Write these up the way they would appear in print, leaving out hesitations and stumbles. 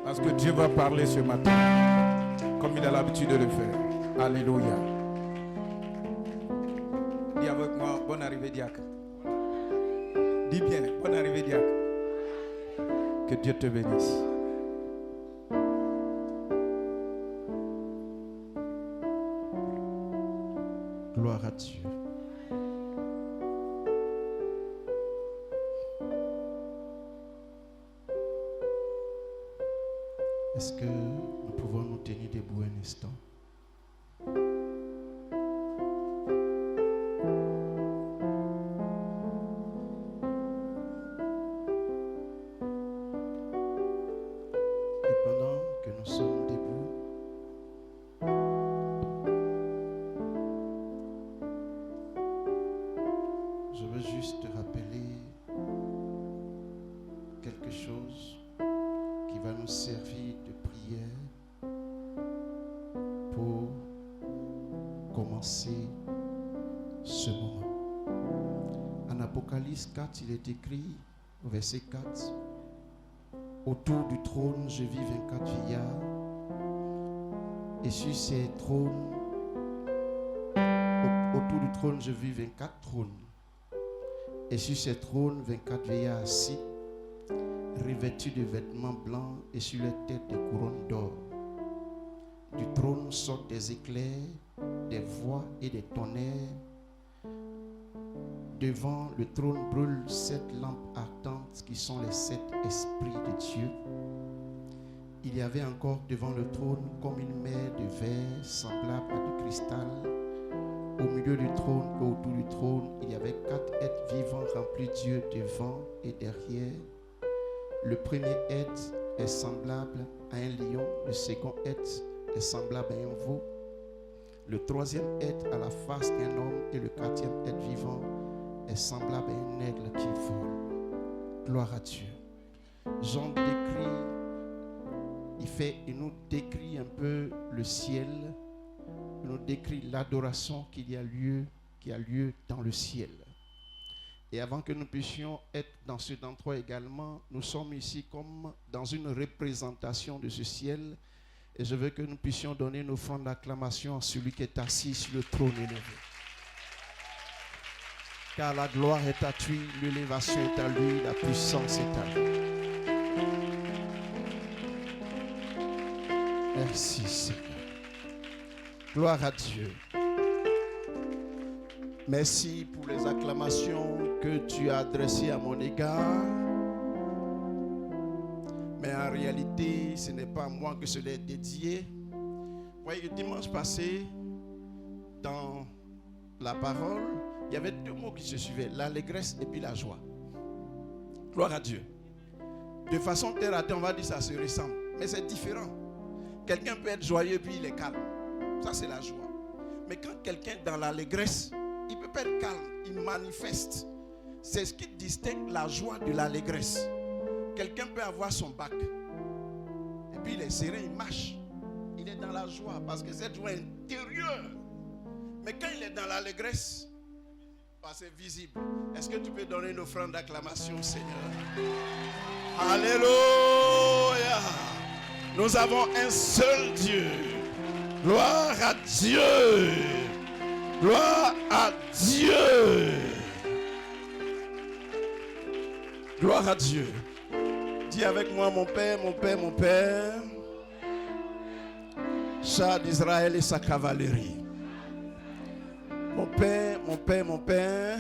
Parce que Dieu va parler ce matin, comme il a l'habitude de le faire. Alléluia. Dis avec moi, bonne arrivée, diacre. Dis bien, bonne arrivée, diacre. Que Dieu te bénisse. Gloire à Dieu. Est-ce que nous pouvons nous tenir debout un instant? Et pendant que nous sommes debout, je veux juste te rappeler quelque chose qui va nous servir de prière pour commencer ce moment. En Apocalypse 4, il est écrit au verset 4: autour du trône, je vis 24 vieillards, et sur ces trônes, autour du trône, je vis 24 trônes, et sur ces trônes, 24 vieillards assis, revêtus de vêtements blancs et sur les têtes des couronnes d'or. Du trône sortent des éclairs, des voix et des tonnerres. Devant le trône brûlent 7 lampes ardentes qui sont les 7 esprits de Dieu. Il y avait encore devant le trône comme une mer de verre semblable à du cristal. Au milieu du trône et autour du trône, il y avait 4 êtres vivants remplis d'yeux devant et derrière. Le premier être est semblable à un lion, le second être est semblable à un veau, le troisième être a la face d'un homme et le quatrième être vivant est semblable à un aigle qui vole. Gloire à Dieu. Jean décrit, il nous décrit un peu le ciel, il nous décrit l'adoration qui a lieu dans le ciel. Et avant que nous puissions être dans cet endroit également, nous sommes ici comme dans une représentation de ce ciel. Et je veux que nous puissions donner une offrande d'acclamation à celui qui est assis sur le trône élevé. Car la gloire est à lui, l'élévation est à lui, la puissance est à lui. Merci Seigneur. Gloire à Dieu. Merci pour les acclamations que tu as adressées à mon égard. Mais en réalité, ce n'est pas à moi que cela est dédié. Vous voyez, le dimanche passé, dans la parole, il y avait 2 mots qui se suivaient, l'allégresse et puis la joie. Gloire à Dieu. De façon terre à terre, on va dire ça se ressemble. Mais c'est différent. Quelqu'un peut être joyeux puis il est calme. Ça, c'est la joie. Mais quand quelqu'un est dans l'allégresse, il ne peut pas être calme, il manifeste. C'est ce qui distingue la joie de l'allégresse. Quelqu'un peut avoir son bac, et puis il est serré, il marche. Il est dans la joie, parce que cette joie est intérieure. Mais quand il est dans l'allégresse, c'est visible. Est-ce que tu peux donner une offrande d'acclamation, Seigneur? Alléluia! Nous avons un seul Dieu. Gloire à Dieu! Gloire à Dieu. Gloire à Dieu. Dis avec moi, mon Père, mon Père, mon Père. Char d'Israël et sa cavalerie. Mon Père, mon Père, mon Père.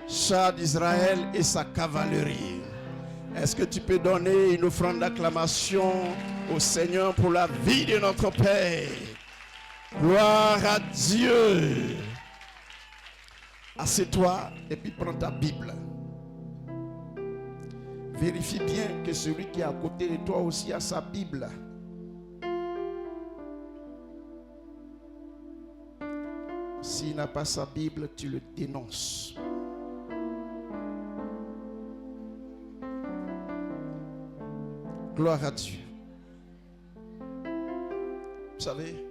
Char d'Israël et sa cavalerie. Est-ce que tu peux donner une offrande d'acclamation au Seigneur pour la vie de notre Père? Gloire à Dieu. Assieds-toi et puis prends ta Bible. Vérifie bien que celui qui est à côté de toi aussi a sa Bible. S'il n'a pas sa Bible, tu le dénonces. Gloire à Dieu. Vous savez,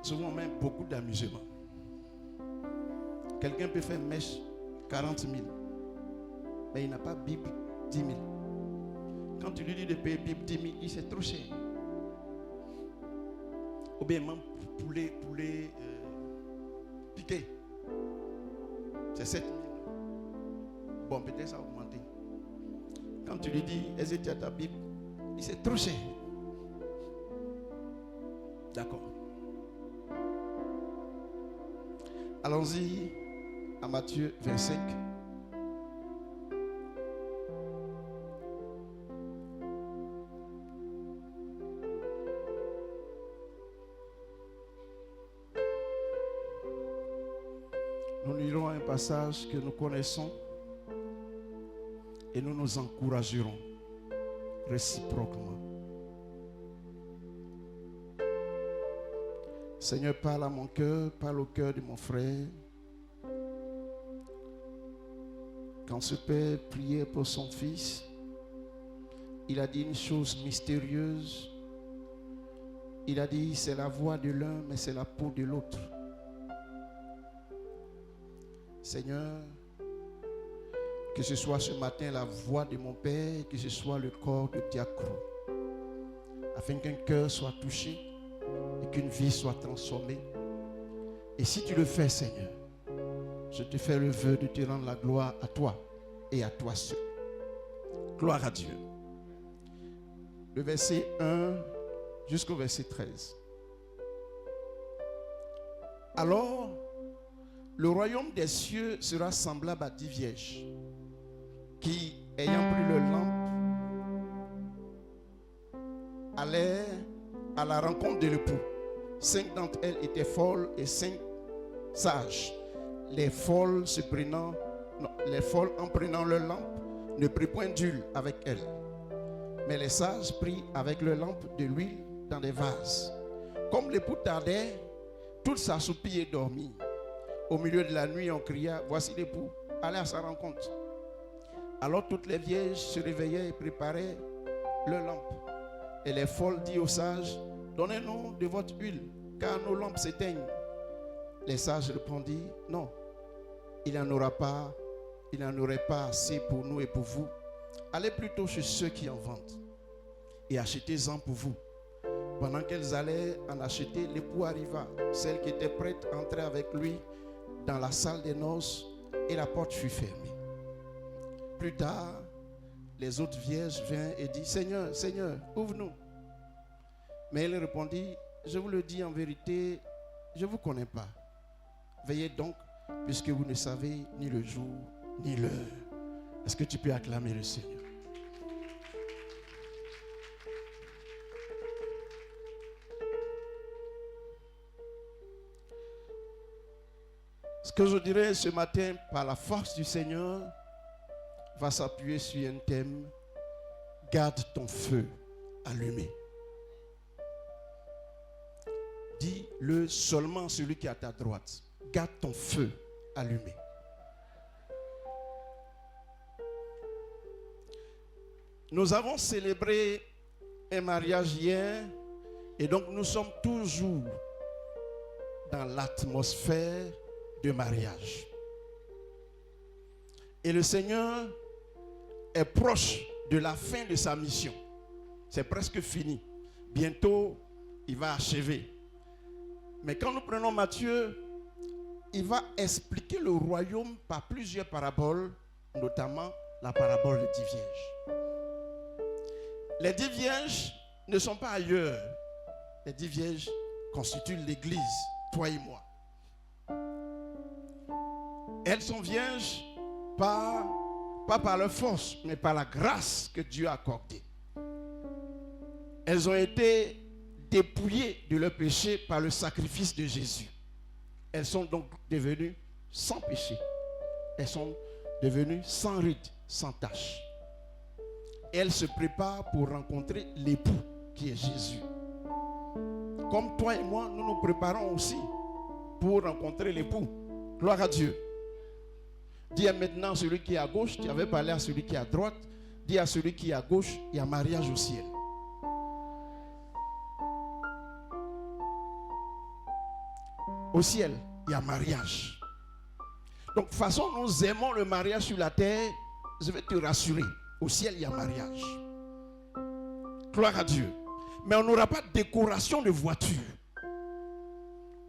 souvent on met beaucoup d'amusement. Quelqu'un peut faire mèche 40 000, mais il n'a pas Bible 10 000. Quand tu lui dis de payer bip 10 000, il dit c'est trop cher. Ou bien même poulet piqué. C'est 7 000. Bon, peut-être ça a augmenté. Quand tu lui dis, est-ce que tu as ta Bible? Il dit c'est trop cher. D'accord. Allons-y à Matthieu 25. Nous lirons un passage que nous connaissons et nous nous encouragerons réciproquement. Seigneur, parle à mon cœur, parle au cœur de mon frère. Quand ce père priait pour son fils, il a dit une chose mystérieuse. Il a dit, c'est la voix de l'un, mais c'est la peau de l'autre. Seigneur, que ce soit ce matin la voix de mon père, que ce soit le corps de Diacre, afin qu'un cœur soit touché et qu'une vie soit transformée. Et si tu le fais, Seigneur, je te fais le vœu de te rendre la gloire à toi et à toi seul. Gloire à Dieu. Le verset 1 jusqu'au verset 13. Alors, le royaume des cieux sera semblable à 10 vierges qui, ayant pris leur lampe, allèrent à la rencontre de l'époux. 5 d'entre elles étaient folles et 5 sages. Les folles en prenant leur lampe ne prirent point d'huile avec elles. Mais les sages prirent avec leur lampe de l'huile dans des vases. Comme l'époux tardait, toutes s'assoupirent et dormirent. Au milieu de la nuit, on cria, voici l'époux, allez à sa rencontre. Alors toutes les vierges se réveillaient et préparaient leur lampe. Et les folles dirent aux sages, donnez-nous de votre huile, car nos lampes s'éteignent. Les sages répondirent, non, il n'en aurait pas assez pour nous et pour vous. Allez plutôt chez ceux qui en vendent et achetez-en pour vous. Pendant qu'elles allaient en acheter, l'époux arriva. Celle qui était prête entrait avec lui dans la salle des noces et la porte fut fermée. Plus tard, les autres vierges vinrent et dirent, Seigneur, Seigneur, ouvre-nous. Mais elle répondit, je vous le dis en vérité, je ne vous connais pas. Veillez donc, puisque vous ne savez ni le jour ni l'heure. Est-ce que tu peux acclamer le Seigneur? Ce que je dirais ce matin, par la force du Seigneur, va s'appuyer sur un thème, garde ton feu allumé. Dis-le seulement celui qui est à ta droite, garde ton feu allumé. Nous avons célébré un mariage hier et donc nous sommes toujours dans l'atmosphère de mariage. Et le Seigneur est proche de la fin de sa mission. C'est presque fini. Bientôt, il va achever. Mais quand nous prenons Matthieu, il va expliquer le royaume par plusieurs paraboles, notamment la parabole des 10 vierges. Les 10 vierges ne sont pas ailleurs. Les 10 vierges constituent l'Église, toi et moi. Elles sont vierges pas par leur force, mais par la grâce que Dieu a accordée. Elles ont été dépouillées de leur péché par le sacrifice de Jésus. Elles sont donc devenues sans péché. Elles sont devenues sans ride, sans tache. Elles se préparent pour rencontrer l'époux qui est Jésus. Comme toi et moi, nous nous préparons aussi pour rencontrer l'époux. Gloire à Dieu. Dis maintenant à celui qui est à gauche, tu avais parlé à celui qui est à droite, dis à celui qui est à gauche, il y a mariage au ciel. Au ciel, il y a mariage. Donc, de toute façon, nous aimons le mariage sur la terre. Je vais te rassurer. Au ciel, il y a mariage. Gloire à Dieu. Mais on n'aura pas de décoration de voiture.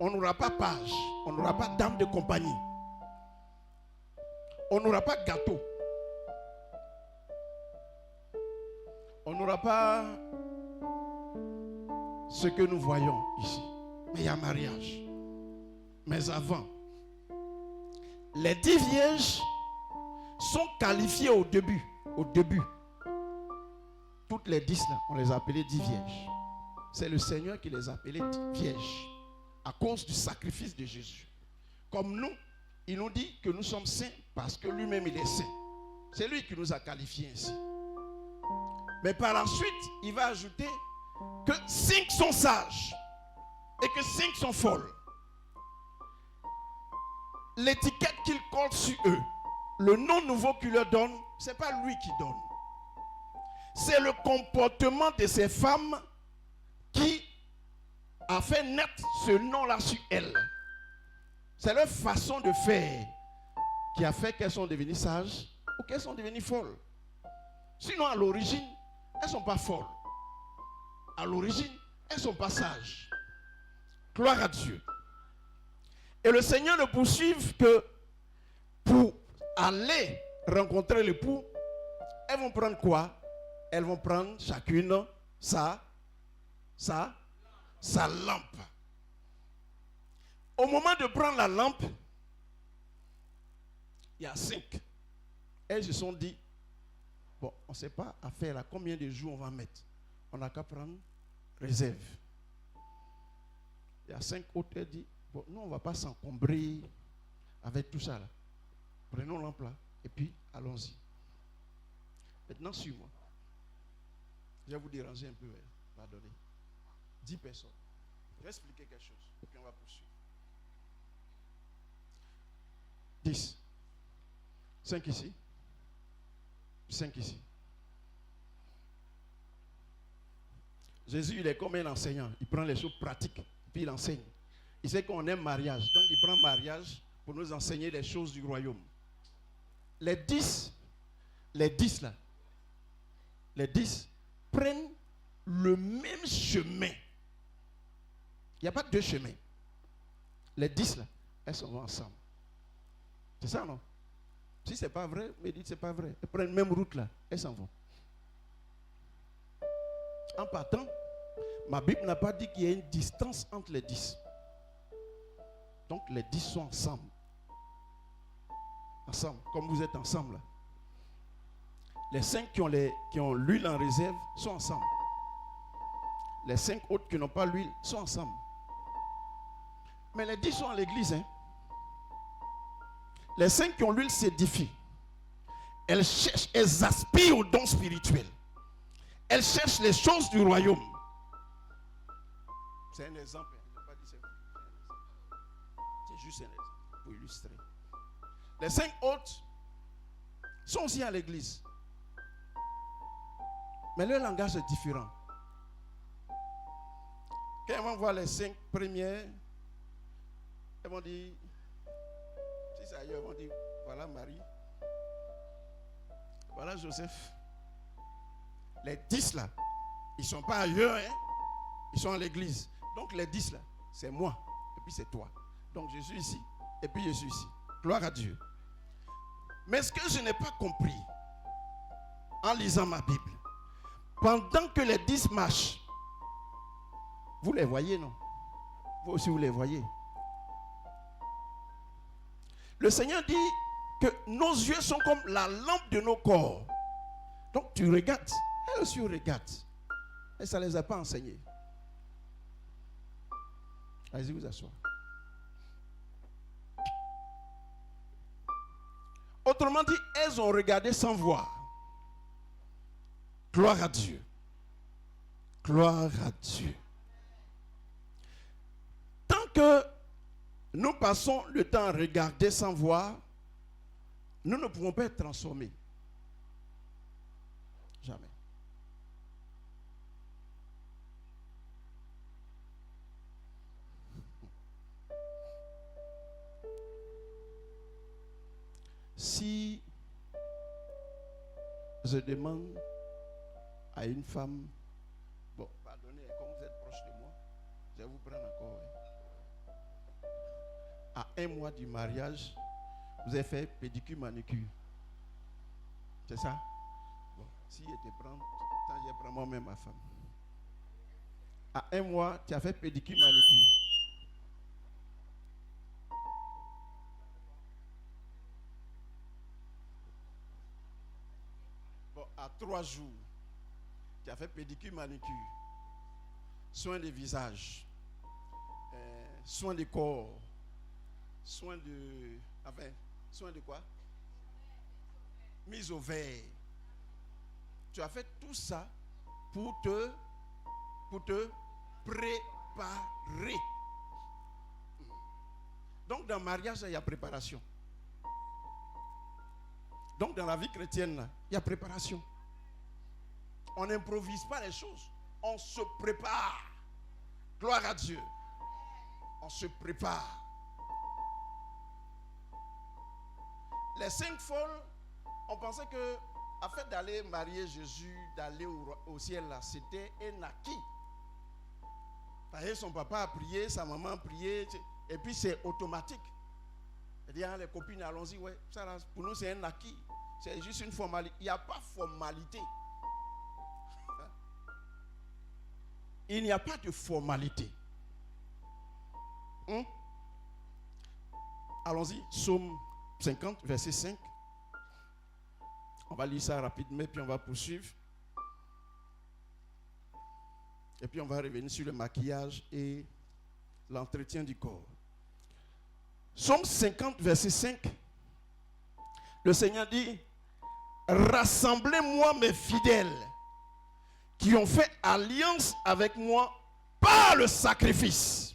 On n'aura pas page. On n'aura pas dame de compagnie. On n'aura pas gâteau. On n'aura pas ce que nous voyons ici. Mais il y a mariage. Mais avant, les 10 vierges sont qualifiées au début. Au début. Toutes les 10 là, on les appelait 10 vierges. C'est le Seigneur qui les appelait vierges. À cause du sacrifice de Jésus. Comme nous, il nous dit que nous sommes saints parce que lui-même il est saint. C'est lui qui nous a qualifiés ainsi. Mais par la suite, il va ajouter que 5 sont sages et que 5 sont folles. L'étiquette qu'il colle sur eux, le nom nouveau qu'il leur donne, ce n'est pas lui qui donne. C'est le comportement de ces femmes qui a fait naître ce nom-là sur elles. C'est leur façon de faire qui a fait qu'elles sont devenues sages ou qu'elles sont devenues folles. Sinon, à l'origine, elles ne sont pas folles. À l'origine, elles ne sont pas sages. Gloire à Dieu. Et le Seigneur ne poursuit que pour aller rencontrer l'époux, elles vont prendre quoi? Elles vont prendre chacune sa lampe. Au moment de prendre la lampe, il y a 5. Elles se sont dit, bon, on ne sait pas à faire là, combien de jours on va mettre. On n'a qu'à prendre réserve. Il y a 5 autres, elles disent, bon, nous on ne va pas s'encombrer avec tout ça là. Prenons lampe là, et puis allons-y. Maintenant, suis-moi. Je vais vous déranger un peu, pardonnez. 10 personnes. Je vais expliquer quelque chose, et puis on va poursuivre. 10. 5 ici. 5 ici. Jésus, il est comme un enseignant. Il prend les choses pratiques, puis il enseigne. Il sait qu'on aime mariage, donc il prend mariage pour nous enseigner les choses du royaume. Les 10 là, les 10 prennent le même chemin. Il n'y a pas 2 chemins. Les 10 là, elles sont ensemble. C'est ça, non? Si ce n'est pas vrai, me dites c'est pas vrai. Elles prennent la même route là, elles s'en vont. En partant, ma Bible n'a pas dit qu'il y a une distance entre les 10. Donc les 10 sont ensemble. Ensemble, comme vous êtes ensemble là. Les 5 qui ont l'huile en réserve sont ensemble. Les 5 autres qui n'ont pas l'huile sont ensemble. Mais les 10 sont à l'église. Hein? Les 5 qui ont l'huile s'édifient. Elles cherchent, elles aspirent aux dons spirituels. Elles cherchent les choses du royaume. C'est un exemple. Je n'ai pas dit c'est juste un exemple pour illustrer. Les 5 autres sont aussi à l'église. Mais leur langage est différent. Quand ils vont voir les 5 premières, ils vont dire, si c'est ailleurs, ils vont dire, voilà Marie, voilà Joseph. Les 10 là, ils ne sont pas ailleurs, hein? Ils sont à l'église. Donc les 10 là, c'est moi, et puis c'est toi. Donc je suis ici, et puis je suis ici. Gloire à Dieu. Mais ce que je n'ai pas compris, en lisant ma Bible, pendant que les 10 marchent, vous les voyez, non? Vous aussi, vous les voyez. Le Seigneur dit que nos yeux sont comme la lampe de nos corps. Donc tu regardes, elles aussi regardent. Et ça ne les a pas enseignés. Allez-y, vous asseoir. Autrement dit, elles ont regardé sans voir. Gloire à Dieu. Gloire à Dieu. Tant que nous passons le temps à regarder sans voir, nous ne pouvons pas être transformés. Jamais. Si je demande à une femme, bon, pardonnez, comme vous êtes proche de moi, je vais vous prendre encore. À 1 mois du mariage, vous avez fait pédicure, manucure. C'est ça? Bon, si je te prends, je prends moi-même ma femme. À 1 mois, tu as fait pédicure, manucure. Bon, à 3 jours, tu as fait pédicure, manucure. Soins de visage. Soins de corps. Soins de... Enfin, soins de quoi? Mise au vert. Tu as fait tout ça pour te préparer. Donc dans le mariage, il y a préparation. Donc dans la vie chrétienne, il y a préparation. On n'improvise pas les choses. On se prépare. Gloire à Dieu. On se prépare. Les 5 folles, on pensait que le fait d'aller marier Jésus, d'aller au ciel, là, c'était un acquis. Parce que son papa a prié, sa maman a prié, et puis c'est automatique. C'est-à-dire, les copines, allons-y, ouais, ça, là, pour nous c'est un acquis. C'est juste une formalité. Il n'y a pas formalité. Il n'y a pas de formalité. Allons-y, Psaume 50, verset 5. On va lire ça rapidement, puis on va poursuivre. Et puis on va revenir sur le maquillage et l'entretien du corps. Psaume 50, verset 5. Le Seigneur dit: rassemblez-moi mes fidèles qui ont fait alliance avec moi par le sacrifice.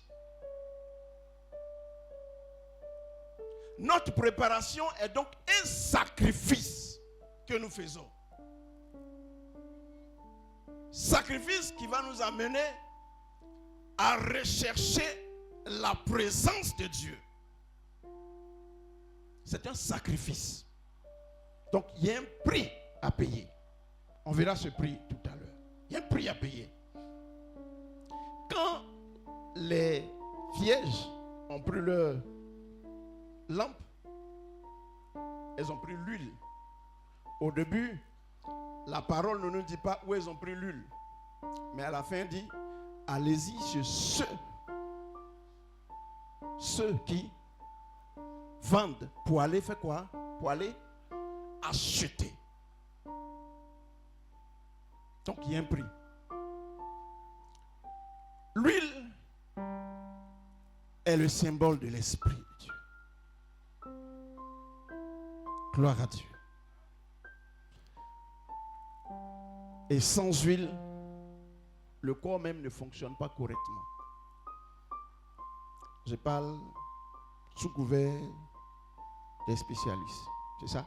Notre préparation est donc un sacrifice que nous faisons. Sacrifice qui va nous amener à rechercher la présence de Dieu. C'est un sacrifice. Donc il y a un prix à payer. On verra ce prix tout à l'heure. Il y a un prix à payer. Quand les vierges ont pris leur lampe, elles ont pris l'huile. Au début, la parole ne nous dit pas où elles ont pris l'huile. Mais à la fin, dit: allez-y chez ceux qui vendent pour aller faire quoi? Pour aller acheter. Donc il y a un prix. L'huile est le symbole de l'Esprit de Dieu. Gloire à Dieu. Et sans huile, le corps même ne fonctionne pas correctement. Je parle sous couvert des spécialistes. C'est ça?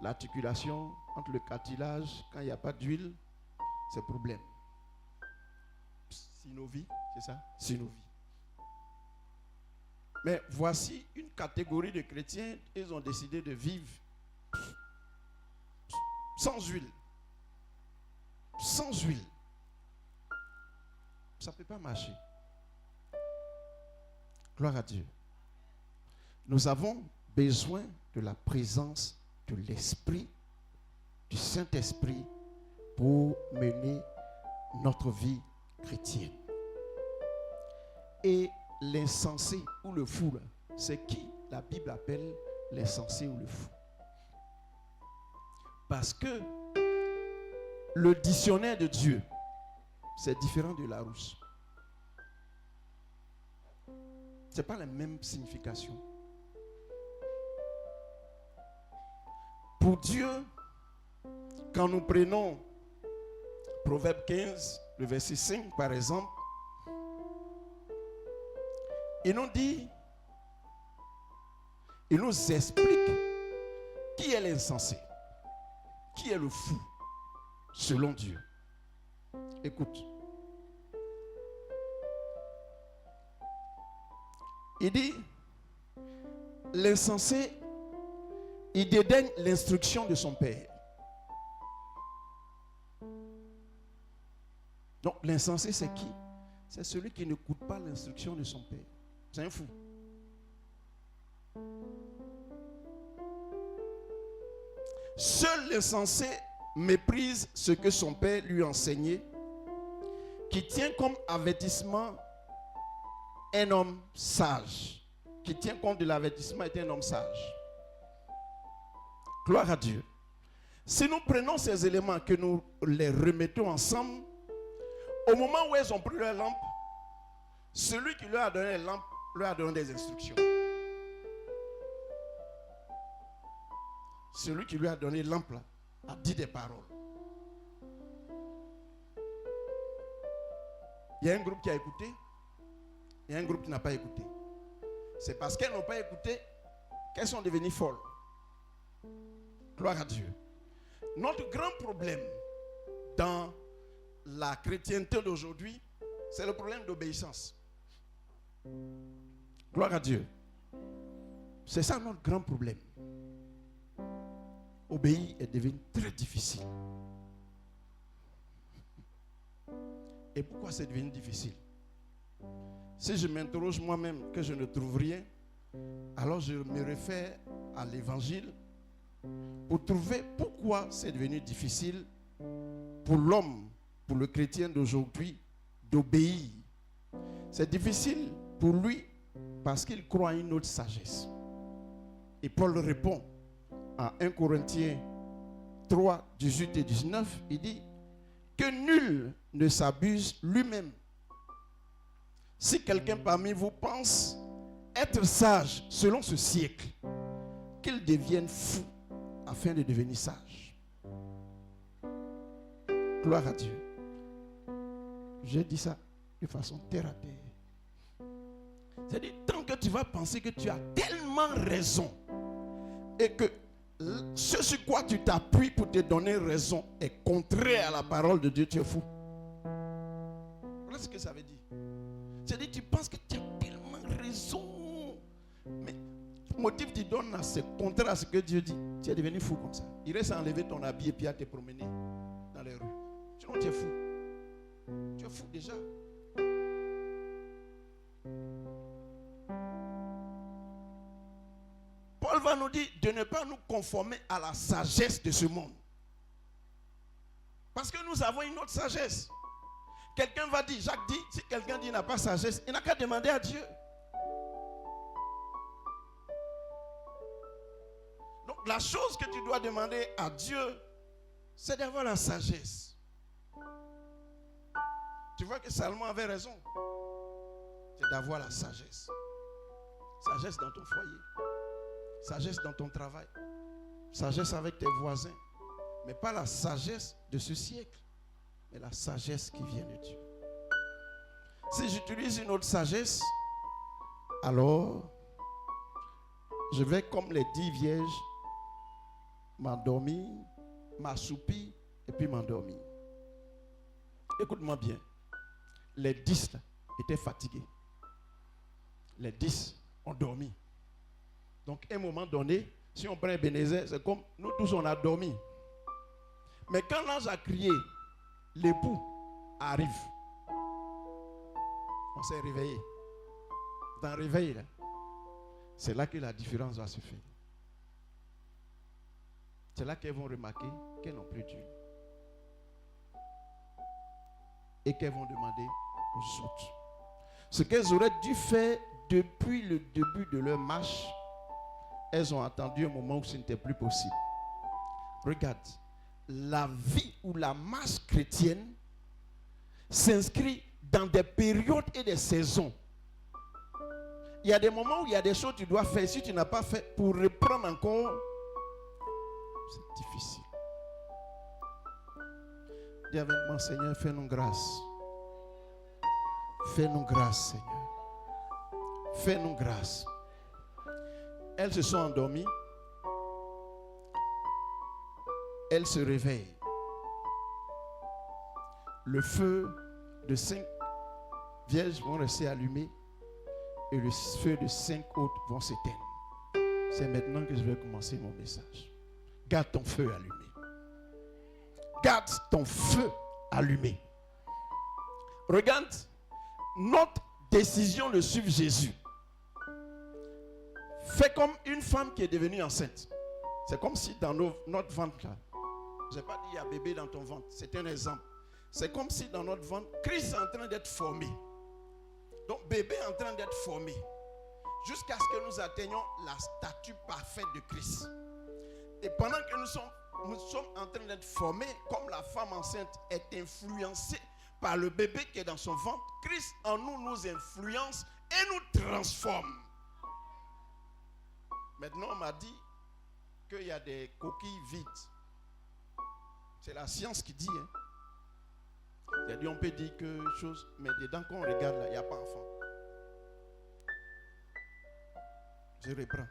L'articulation entre le cartilage, quand il n'y a pas d'huile, c'est problème. Synovie, c'est ça? Synovie. Mais voici une catégorie de chrétiens, ils ont décidé de vivre sans huile. Sans huile. Ça ne peut pas marcher. Gloire à Dieu. Nous avons besoin de la présence de l'Esprit, du Saint-Esprit, pour mener notre vie chrétienne. Et l'insensé ou le fou, c'est qui la Bible appelle l'insensé ou le fou? Parce que le dictionnaire de Dieu, c'est différent de Larousse. Ce n'est pas la même signification. Pour Dieu, quand nous prenons Proverbe 15, le verset 5 par exemple, il nous dit, il nous explique qui est l'insensé, qui est le fou, selon Dieu. Écoute. Il dit, l'insensé, il dédaigne l'instruction de son père. Donc l'insensé, c'est qui? C'est celui qui n'écoute pas l'instruction de son père. C'est un fou. Seul l'insensé méprise ce que son père lui a enseigné, qui tient comme avertissement un homme sage. Qui tient compte de l'avertissement est un homme sage. Gloire à Dieu. Si nous prenons ces éléments, que nous les remettons ensemble, au moment où ils ont pris leur lampe, celui qui leur a donné les lampes leur a donné des instructions. Celui qui lui a donné les lampes là, a dit des paroles. Il y a un groupe qui a écouté, il y a un groupe qui n'a pas écouté. C'est parce qu'elles n'ont pas écouté qu'elles sont devenues folles. Gloire à Dieu. Notre grand problème dans la chrétienté d'aujourd'hui, c'est le problème d'obéissance. Gloire à Dieu. C'est ça notre grand problème. Obéir est devenu très difficile. Et pourquoi c'est devenu difficile? Si je m'interroge moi-même que je ne trouve rien, alors je me réfère à l'évangile pour trouver pourquoi c'est devenu difficile pour l'homme, pour le chrétien d'aujourd'hui, d'obéir. C'est difficile pour lui parce qu'il croit à une autre sagesse. Et Paul répond à 1 Corinthiens 3, 18 et 19, il dit que nul ne s'abuse lui-même. Si quelqu'un parmi vous pense être sage selon ce siècle, qu'il devienne fou afin de devenir sage. Gloire à Dieu. J'ai dit ça de façon terre à terre. C'est-à-dire, tant que tu vas penser que tu as tellement raison et que ce sur quoi tu t'appuies pour te donner raison est contraire à la parole de Dieu, tu es fou. Voilà ce que ça veut dire. C'est-à-dire, tu penses que tu as tellement raison, mais le motif que tu donnes, c'est contraire à ce que Dieu dit. Tu es devenu fou comme ça. Il reste à enlever ton habit et puis à te promener dans les rues. Sinon, tu es fou. Tu es fou déjà. Paul va nous dire de ne pas nous conformer à la sagesse de ce monde. Parce que nous avons une autre sagesse. Quelqu'un va dire, Jacques dit, si quelqu'un dit qu'il n'a pas sagesse, il n'a qu'à demander à Dieu. Donc la chose que tu dois demander à Dieu, c'est d'avoir la sagesse. Tu vois que Salomon avait raison. C'est d'avoir la sagesse. Sagesse dans ton foyer. Sagesse dans ton travail. Sagesse avec tes voisins. Mais pas la sagesse de ce siècle, mais la sagesse qui vient de Dieu. Si j'utilise une autre sagesse, alors je vais comme les 10 vierges m'endormir, m'assoupir et puis m'endormir. Écoute-moi bien. Les 10 là, étaient fatigués. Les 10 ont dormi. Donc, à un moment donné, si on prend Ebenezer, c'est comme nous tous on a dormi. Mais quand l'ange a crié, l'époux arrive. On s'est réveillé. Dans le réveil, là, c'est là que la différence va se faire. C'est là qu'elles vont remarquer qu'elles n'ont plus Dieu. Et qu'elles vont demander aux autres. Ce qu'elles auraient dû faire depuis le début de leur marche, elles ont attendu un moment où ce n'était plus possible. Regarde, la vie ou la marche chrétienne s'inscrit dans des périodes et des saisons. Il y a des moments où il y a des choses que tu dois faire. Si tu n'as pas fait, pour reprendre encore, c'est difficile. Dis avec moi, Seigneur, fais-nous grâce. Fais-nous grâce, Seigneur. Fais-nous grâce. Elles se sont endormies. Elles se réveillent. Le feu de 5 vierges vont rester allumé et le feu de 5 autres vont s'éteindre. C'est maintenant que je vais commencer mon message. Garde ton feu allumé. Garde ton feu allumé. Regarde, notre décision de suivre Jésus fait comme une femme qui est devenue enceinte. C'est comme si dans notre ventre là, je n'ai pas dit il y a bébé dans ton ventre, c'est un exemple. C'est comme si dans notre ventre, Christ est en train d'être formé. Donc bébé est en train d'être formé. Jusqu'à ce que nous atteignions la statue parfaite de Christ. Et pendant que nous sommes en train d'être formés, comme la femme enceinte est influencée par le bébé qui est dans son ventre, Christ en nous influence et nous transforme. Maintenant, on m'a dit qu'il y a des coquilles vides. C'est la science qui dit. C'est-à-dire, on peut dire que chose, mais dedans, quand on regarde là, il n'y a pas d'enfant. Je reprends.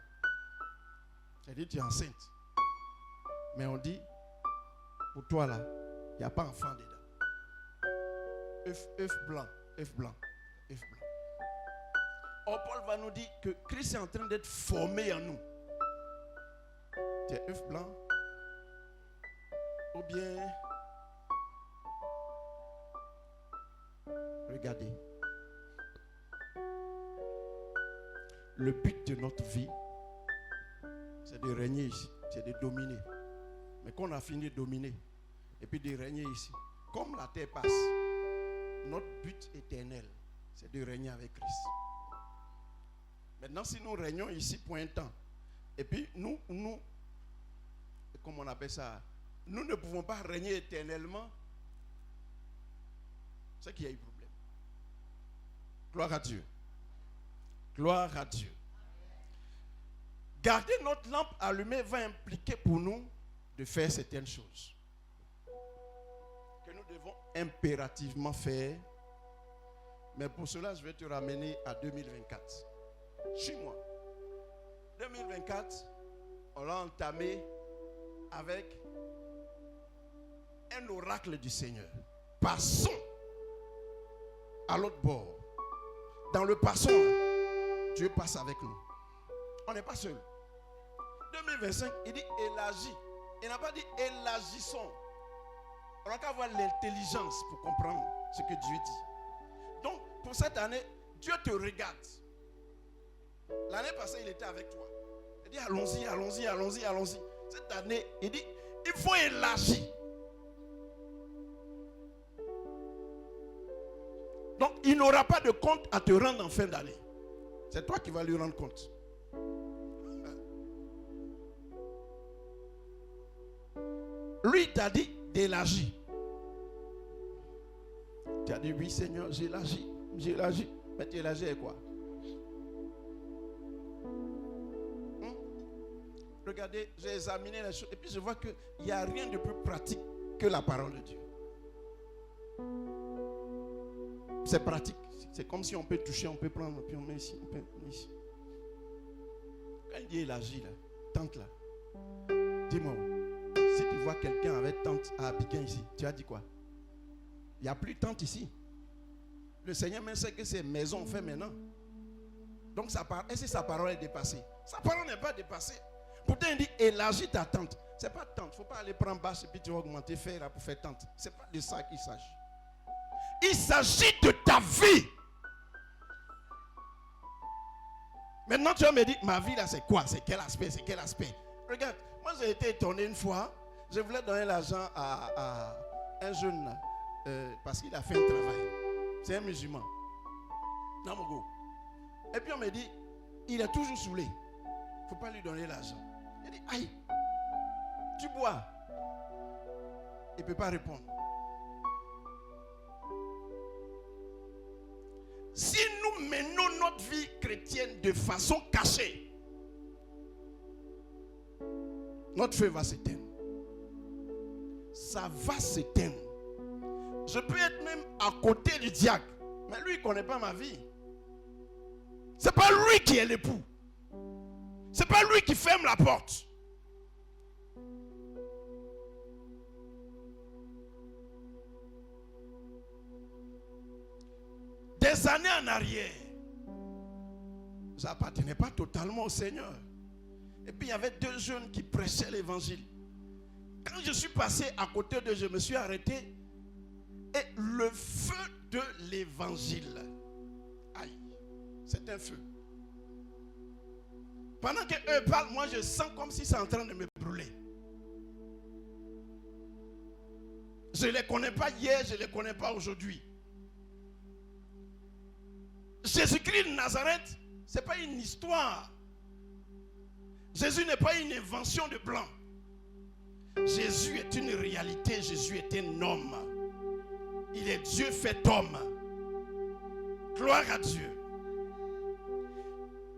C'est-à-dire, tu es enceinte. Mais on dit, pour toi là, il n'y a pas d'enfant dedans. œuf blanc, œuf blanc, œuf blanc. Or, Paul va nous dire que Christ est en train d'être formé en nous. Tu es œuf blanc ou bien regardez. Le but de notre vie, c'est de régner ici, c'est de dominer. Mais quand on a fini de dominer, et puis de régner ici, comme la terre passe, notre but éternel, c'est de régner avec Christ. Maintenant, si nous régnons ici pour un temps, et puis nous, comment on appelle ça, nous ne pouvons pas régner éternellement, c'est qu'il y a eu problème. Gloire à Dieu. Gloire à Dieu. Garder notre lampe allumée va impliquer pour nous de faire certaines choses que nous devons impérativement faire. Mais pour cela, je vais te ramener à 2024. Chez moi. 2024, on l'a entamé avec un oracle du Seigneur. Passons à l'autre bord. Dans le passons, Dieu passe avec nous. On n'est pas seul. 2025, il dit élargis. Il n'a pas dit élargissons. On n'a qu'à avoir l'intelligence pour comprendre ce que Dieu dit. Donc, pour cette année, Dieu te regarde. L'année passée, il était avec toi. Il dit allons-y, allons-y, allons-y, allons-y. Cette année, il dit il faut élargir. Donc, il n'aura pas de compte à te rendre en fin d'année. C'est toi qui vas lui rendre compte. Lui, il t'a dit d'élargir. Tu as dit oui, Seigneur, j'élargis. J'élargis. Mais tu élargis avec quoi? Regardez, j'ai examiné les choses et puis je vois qu'il n'y a rien de plus pratique que la parole de Dieu. C'est pratique. C'est comme si on peut toucher, on peut prendre, puis on met ici, on peut mettre ici. Quand il dit élargi là, tente là, dis-moi, si tu vois quelqu'un avec tente à Abidjan ici, tu as dit quoi? Il n'y a plus de tente ici. Le Seigneur même sait que c'est maison fait maintenant. Donc, est-ce que sa parole est dépassée? Sa parole n'est pas dépassée. Pourtant, il dit élargis ta tente. Ce n'est pas tente. Il ne faut pas aller prendre bâche et puis tu vas augmenter fer là pour faire tente. Ce n'est pas de ça qu'il s'agit. Il s'agit de ta vie. Maintenant, tu vas me dire, ma vie là, c'est quoi? C'est quel aspect? C'est quel aspect? Regarde, moi j'ai été étonné une fois. Je voulais donner l'argent à un jeune là, parce qu'il a fait un travail. C'est un musulman. Namogo. Et puis on me dit, il est toujours saoulé. Il ne faut pas lui donner l'argent. Il dit, aïe, tu bois. Il ne peut pas répondre. Si nous menons notre vie chrétienne de façon cachée, notre feu va s'éteindre. Ça va s'éteindre. Je peux être même à côté du diacre, mais lui, il ne connaît pas ma vie. Ce n'est pas lui qui est l'époux. Ce n'est pas lui qui ferme la porte. Des années en arrière, ça n'appartenait pas totalement au Seigneur. Et puis il y avait deux jeunes qui prêchaient l'évangile. Quand je suis passé à côté d'eux, je me suis arrêté. Et le feu de l'évangile. Aïe, c'est un feu. Pendant qu'eux parlent, moi je sens comme si c'est en train de me brûler. Je ne les connais pas hier, je ne les connais pas aujourd'hui. Jésus-Christ de Nazareth, ce n'est pas une histoire. Jésus n'est pas une invention de blanc. Jésus est une réalité, Jésus est un homme. Il est Dieu fait homme. Gloire à Dieu.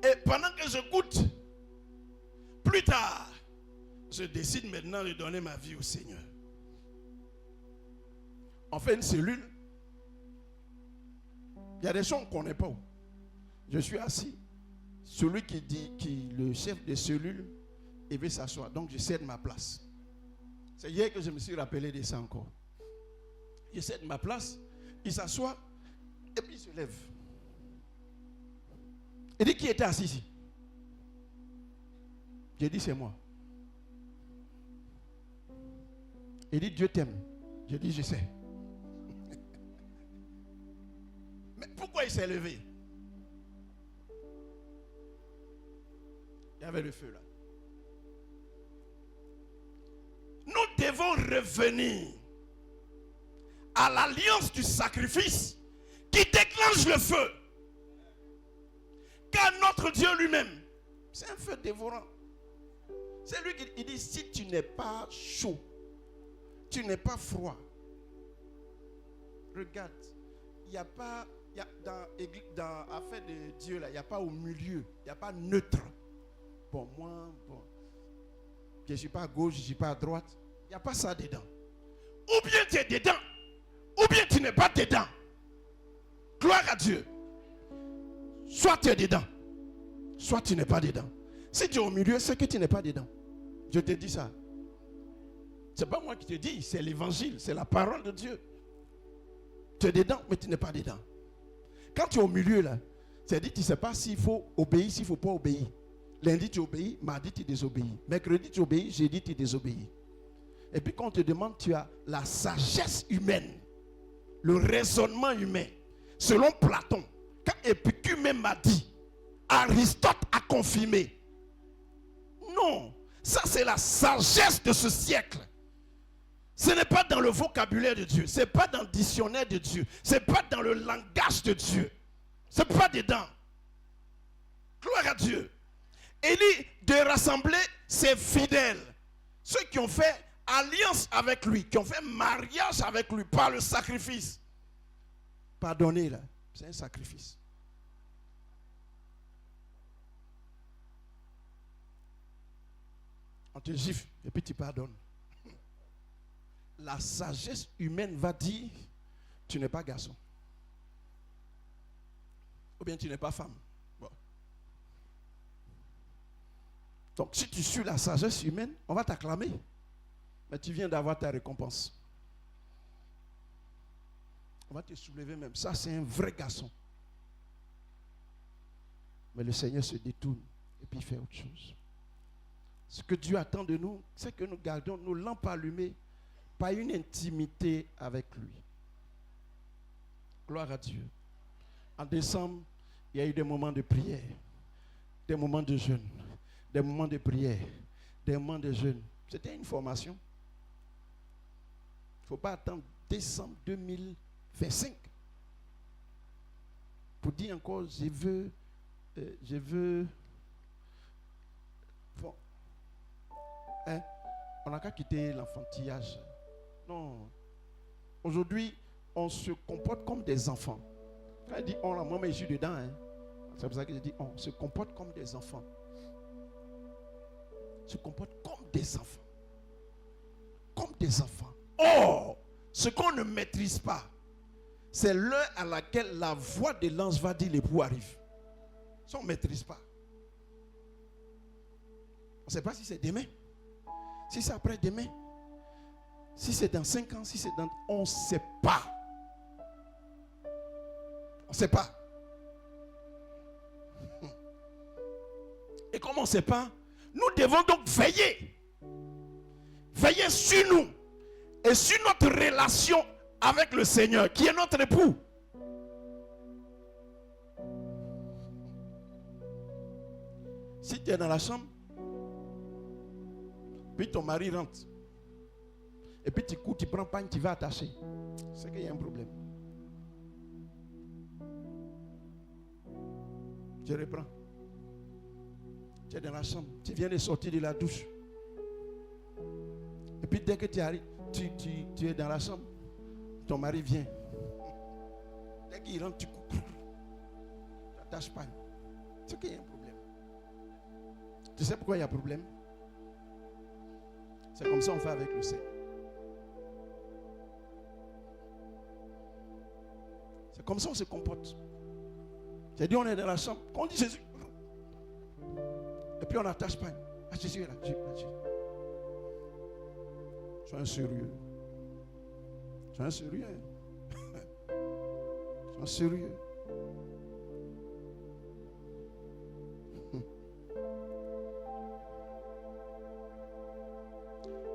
Et pendant que je goûte, plus tard, je décide maintenant de donner ma vie au Seigneur. On fait une cellule. Il y a des gens qu'on ne connaît pas. Je suis assis. Celui qui dit, le chef de cellule, il veut s'asseoir. Donc je cède ma place. C'est hier que je me suis rappelé de ça encore. Je cède ma place, il s'assoit et puis il se lève. Il dit, qui était assis ici? J'ai dit, c'est moi. Il dit, Dieu t'aime. J'ai dit, je sais. Mais pourquoi il s'est levé? Il y avait le feu là. Nous devons revenir à l'alliance du sacrifice qui déclenche le feu. Car notre Dieu lui-même, c'est un feu dévorant. C'est lui qui dit, si tu n'es pas chaud, tu n'es pas froid. Regarde, il n'y a pas, dans l'affaire de Dieu, là, il n'y a pas au milieu, il n'y a pas neutre. Bon, moi, je ne suis pas à gauche, je ne suis pas à droite. Il n'y a pas ça dedans. Ou bien tu es dedans, ou bien tu n'es pas dedans. Gloire à Dieu. Soit tu es dedans, soit tu n'es pas dedans. Si tu es au milieu, c'est que tu n'es pas dedans. Je te dis ça. Ce n'est pas moi qui te dis, c'est l'évangile, c'est la parole de Dieu. Tu es dedans, mais tu n'es pas dedans. Quand tu es au milieu, là, c'est-à-dire tu ne sais pas s'il faut obéir, s'il ne faut pas obéir. Lundi, tu obéis, mardi, tu désobéis. Mercredi, tu obéis, jeudi, tu désobéis. Et puis quand on te demande, tu as la sagesse humaine, le raisonnement humain. Selon Platon, quand Épicure même m'a dit, Aristote a confirmé. Non, ça c'est la sagesse de ce siècle. Ce n'est pas dans le vocabulaire de Dieu, ce n'est pas dans le dictionnaire de Dieu, ce n'est pas dans le langage de Dieu. Ce n'est pas dedans. Gloire à Dieu. Il dit de rassembler ses fidèles, ceux qui ont fait alliance avec lui, qui ont fait mariage avec lui par le sacrifice. Pardonner là, c'est un sacrifice. On te gifle et puis tu pardonnes. La sagesse humaine va dire, tu n'es pas garçon. Ou bien tu n'es pas femme. Bon. Donc si tu suis la sagesse humaine, on va t'acclamer. Mais tu viens d'avoir ta récompense. On va te soulever même. Ça, c'est un vrai garçon. Mais le Seigneur se détourne et puis il fait autre chose. Ce que Dieu attend de nous, c'est que nous gardions nos lampes allumées par une intimité avec lui. Gloire à Dieu. En décembre, il y a eu des moments de prière, des moments de jeûne, des moments de prière, des moments de jeûne. C'était une formation. Il ne faut pas attendre décembre 2025 pour dire encore, je veux. Bon. Hein? On n'a qu'à quitter l'enfantillage. Non. Aujourd'hui, on se comporte comme des enfants. Quand il dit on, là, moi, mais je suis dedans. Hein? C'est pour ça que je dis on se comporte comme des enfants. Se comporte comme des enfants. Comme des enfants. Or, ce qu'on ne maîtrise pas, c'est l'heure à laquelle la voix de l'ange va dire l'époux arrive. Ça, on ne maîtrise pas. On ne sait pas si c'est demain, si c'est après-demain, si c'est dans 5 ans, si c'est dans... On ne sait pas. On ne sait pas. Et comme on ne sait pas, nous devons donc veiller. Veiller sur nous et sur notre relation avec le Seigneur, qui est notre époux. Si tu es dans la chambre, puis ton mari rentre, et puis tu cours, tu prends pagne, tu vas attacher, c'est qu'il y a un problème. Je reprends. Tu es dans la chambre, tu viens de sortir de la douche. Et puis dès que tu arrives, tu es dans la chambre, ton mari vient. Dès qu'il rentre, tu cours. Tu n'attaches pas. C'est qu'il y a un problème. Tu sais pourquoi il y a un problème? C'est comme ça qu'on fait avec le Seigneur. C'est comme ça qu'on se comporte. J'ai dit on est dans la chambre, quand on dit Jésus. Et puis on n'attache pas. Ah, Jésus est là. Sois un sérieux. Sois un sérieux. Sois un sérieux.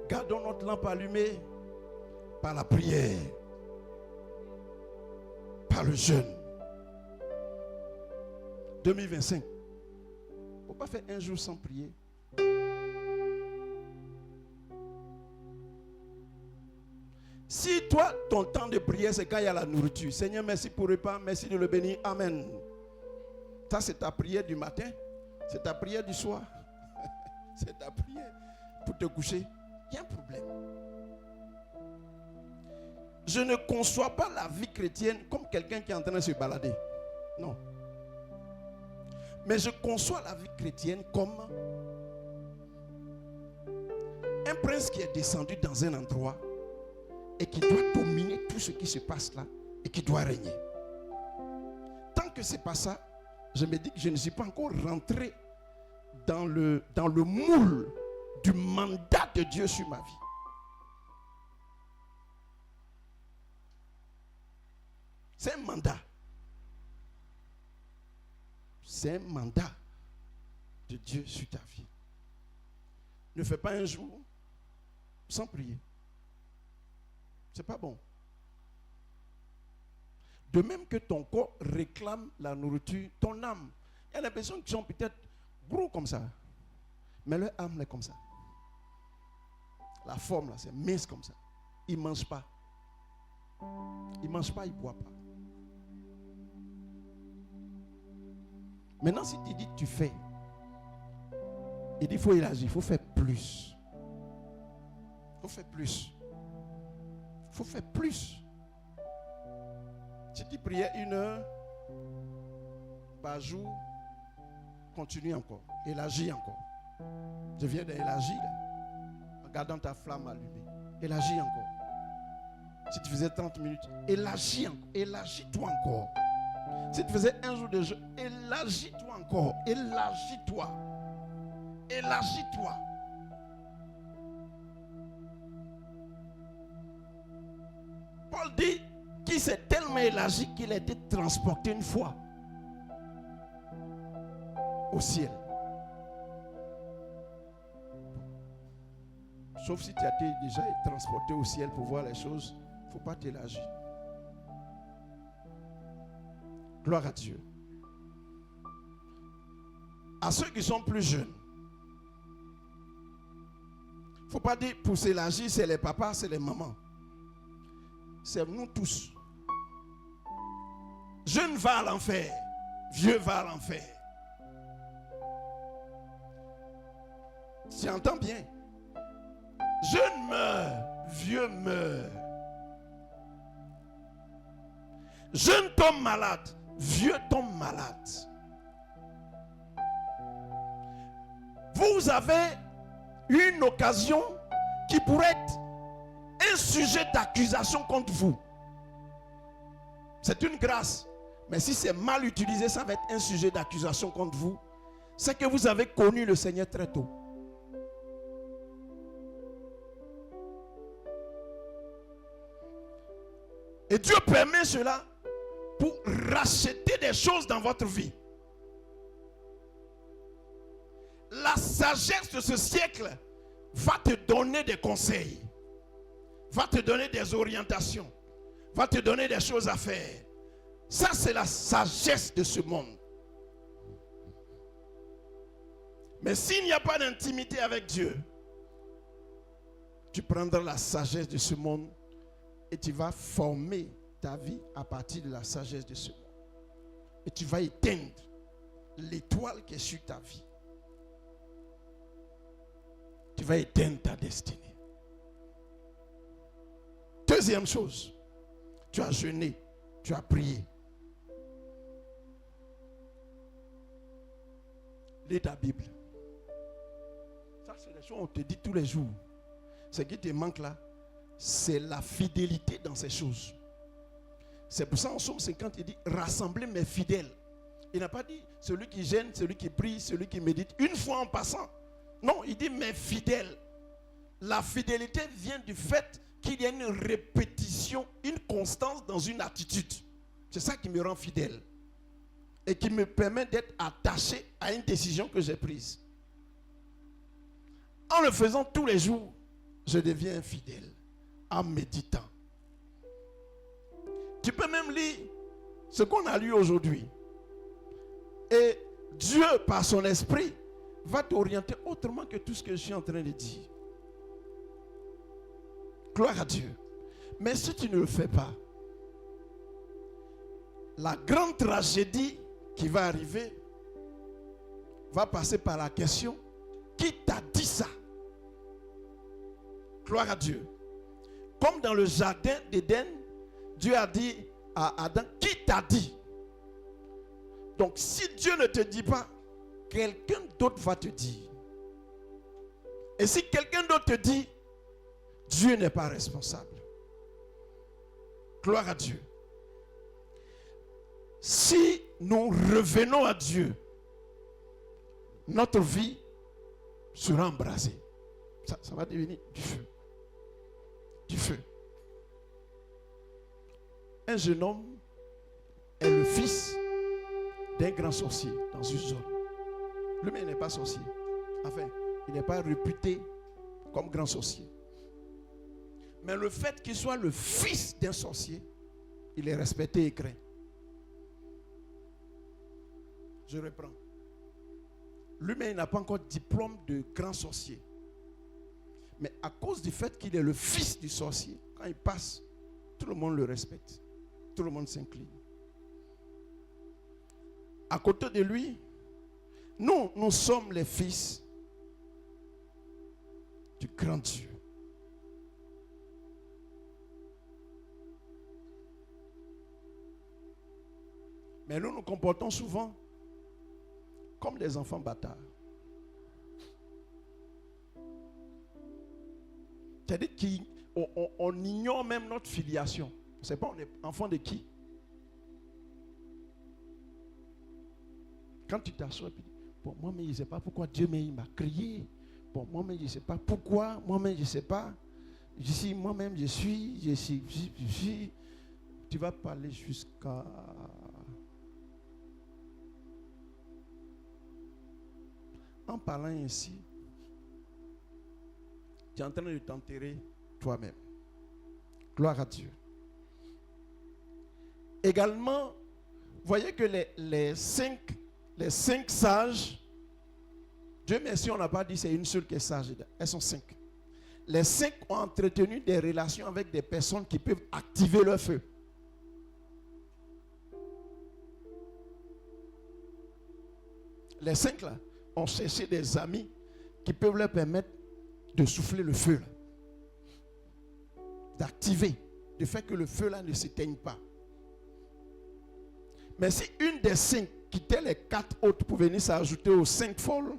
Gardons notre lampe allumée par la prière, par le jeûne. 2025. Il ne faut pas faire un jour sans prier. Si toi, ton temps de prière, c'est quand il y a la nourriture. Seigneur, merci pour le repas, merci de le bénir. Amen. Ça, c'est ta prière du matin. C'est ta prière du soir. C'est ta prière pour te coucher. Il y a un problème. Je ne conçois pas la vie chrétienne comme quelqu'un qui est en train de se balader. Non. Mais je conçois la vie chrétienne comme un prince qui est descendu dans un endroit et qui doit dominer tout ce qui se passe là et qui doit régner. Tant que ce n'est pas ça, je me dis que je ne suis pas encore rentré dans le moule du mandat de Dieu sur ma vie. C'est un mandat. C'est un mandat de Dieu sur ta vie. Ne fais pas un jour sans prier. C'est pas bon. De même que ton corps réclame la nourriture, ton âme. Il y a des personnes qui sont peut-être gros comme ça, mais leur âme est comme ça. La forme là, c'est mince comme ça. Ils ne mangent pas. Ils ne mangent pas, ils ne boivent pas. Maintenant, si tu dis tu fais, il dit il faut élargir, il faut faire plus. Il faut faire plus. Il faut faire plus. Si tu priais 1 heure par jour, continue encore. Élargis encore. Je viens d'élargir là. Regardant ta flamme allumée. Élargis encore. Si tu faisais 30 minutes, élargis encore. Élargis-toi encore. Si tu faisais un jour de jeu, élargis-toi encore. Élargis-toi. Élargis-toi. Paul dit qu'il s'est tellement élargi qu'il a été transporté une fois au ciel. Sauf si tu as été déjà transporté au ciel pour voir les choses, il ne faut pas t'élargir. Gloire à Dieu. À ceux qui sont plus jeunes, il ne faut pas dire pour s'élargir, c'est les papas, c'est les mamans. C'est nous tous. Jeune va à l'enfer, vieux va à l'enfer. Tu entends bien? Jeune meurt, vieux meurt. Jeune tombe malade, vieux tombe malade. Vous avez une occasion qui pourrait être un sujet d'accusation contre vous. C'est une grâce. Mais si c'est mal utilisé, ça va être un sujet d'accusation contre vous. C'est que vous avez connu le Seigneur très tôt. Et Dieu permet cela pour racheter des choses dans votre vie. La sagesse de ce siècle va te donner des conseils, va te donner des orientations, va te donner des choses à faire. Ça, c'est la sagesse de ce monde. Mais s'il n'y a pas d'intimité avec Dieu, tu prendras la sagesse de ce monde et tu vas former ta vie à partir de la sagesse de ce monde. Et tu vas éteindre l'étoile qui est sur ta vie. Tu vas éteindre ta destinée. Deuxième chose, tu as jeûné, tu as prié. Lis ta Bible. Ça, c'est des choses qu'on te dit tous les jours. Ce qui te manque là, c'est la fidélité dans ces choses. C'est pour ça en Somme 50, il dit rassembler mes fidèles. Il n'a pas dit celui qui gêne, celui qui prie, celui qui médite, une fois en passant. Non, il dit mes fidèles. La fidélité vient du fait qu'il y a une répétition, une constance dans une attitude. C'est ça qui me rend fidèle. Et qui me permet d'être attaché à une décision que j'ai prise. En le faisant tous les jours, je deviens fidèle en méditant. Tu peux même lire ce qu'on a lu aujourd'hui. Et Dieu, par son esprit, va t'orienter autrement que tout ce que je suis en train de dire. Gloire à Dieu. Mais si tu ne le fais pas, la grande tragédie qui va arriver va passer par la question: qui t'a dit ça? Gloire à Dieu. Comme dans le jardin d'Éden, Dieu a dit à Adam: qui t'a dit? Donc si Dieu ne te dit pas, quelqu'un d'autre va te dire. Et si quelqu'un d'autre te dit, Dieu n'est pas responsable. Gloire à Dieu. Si nous revenons à Dieu, notre vie sera embrasée. Ça va devenir du feu. Du feu. Un jeune homme est le fils d'un grand sorcier dans une zone. Lui-même n'est pas sorcier. Enfin, il n'est pas réputé comme grand sorcier. Mais le fait qu'il soit le fils d'un sorcier, il est respecté et craint. Je reprends. Lui-même, il n'a pas encore de diplôme de grand sorcier. Mais à cause du fait qu'il est le fils du sorcier, quand il passe, tout le monde le respecte. Tout le monde s'incline. À côté de lui, nous sommes les fils du grand Dieu. Mais nous nous comportons souvent comme des enfants bâtards. C'est-à-dire qu'on ignore même notre filiation. On ne sait pas on est enfant de qui. Quand tu t'assois et tu dis, bon, moi-même je ne sais pas pourquoi Dieu m'a créé. Bon, moi-même je ne sais pas pourquoi. Moi-même je ne sais pas. Moi-même je suis. Tu vas parler jusqu'à... En parlant ainsi, tu es en train de t'enterrer toi-même. Gloire à Dieu. Également, voyez que les cinq sages, Dieu merci, on n'a pas dit c'est une seule qui est sage. Elles sont 5. Les 5 ont entretenu des relations avec des personnes qui peuvent activer leur feu. Les 5 là ont cherché des amis qui peuvent leur permettre de souffler le feu là, d'activer, de faire que le feu là ne s'éteigne pas. Mais si une des 5 quittait les 4 autres pour venir s'ajouter aux 5 folles,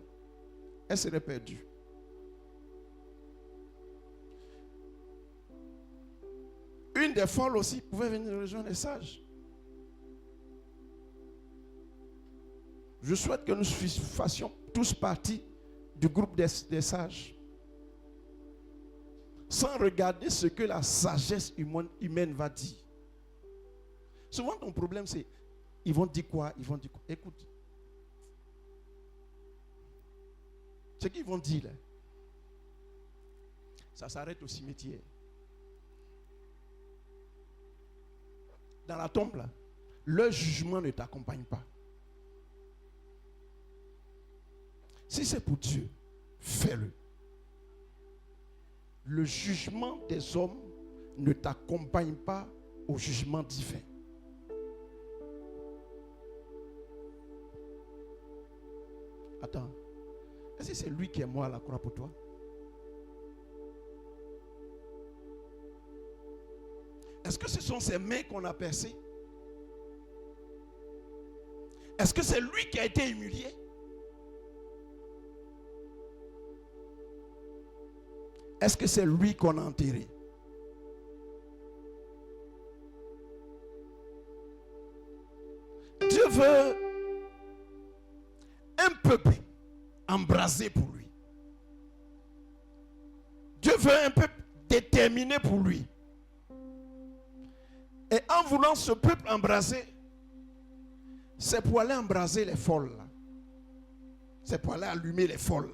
elle serait perdue. Une des folles aussi pouvait venir rejoindre les sages. Je souhaite que nous fassions tous partie du groupe des sages. Sans regarder ce que la sagesse humaine va dire. Souvent ton problème c'est, ils vont dire quoi? Écoute. Ce qu'ils vont dire là, ça s'arrête au cimetière. Dans la tombe là, leur jugement ne t'accompagne pas. Si c'est pour Dieu, fais-le. Le jugement des hommes ne t'accompagne pas au jugement divin. Attends, est-ce que c'est lui qui est mort à la croix pour toi? Est-ce que ce sont ses mains qu'on a percées? Est-ce que c'est lui qui a été humilié? Est-ce que c'est lui qu'on a enterré? Dieu veut un peuple embrasé pour lui. Dieu veut un peuple déterminé pour lui. Et en voulant ce peuple embrasé, c'est pour aller embraser les folles. C'est pour aller allumer les folles.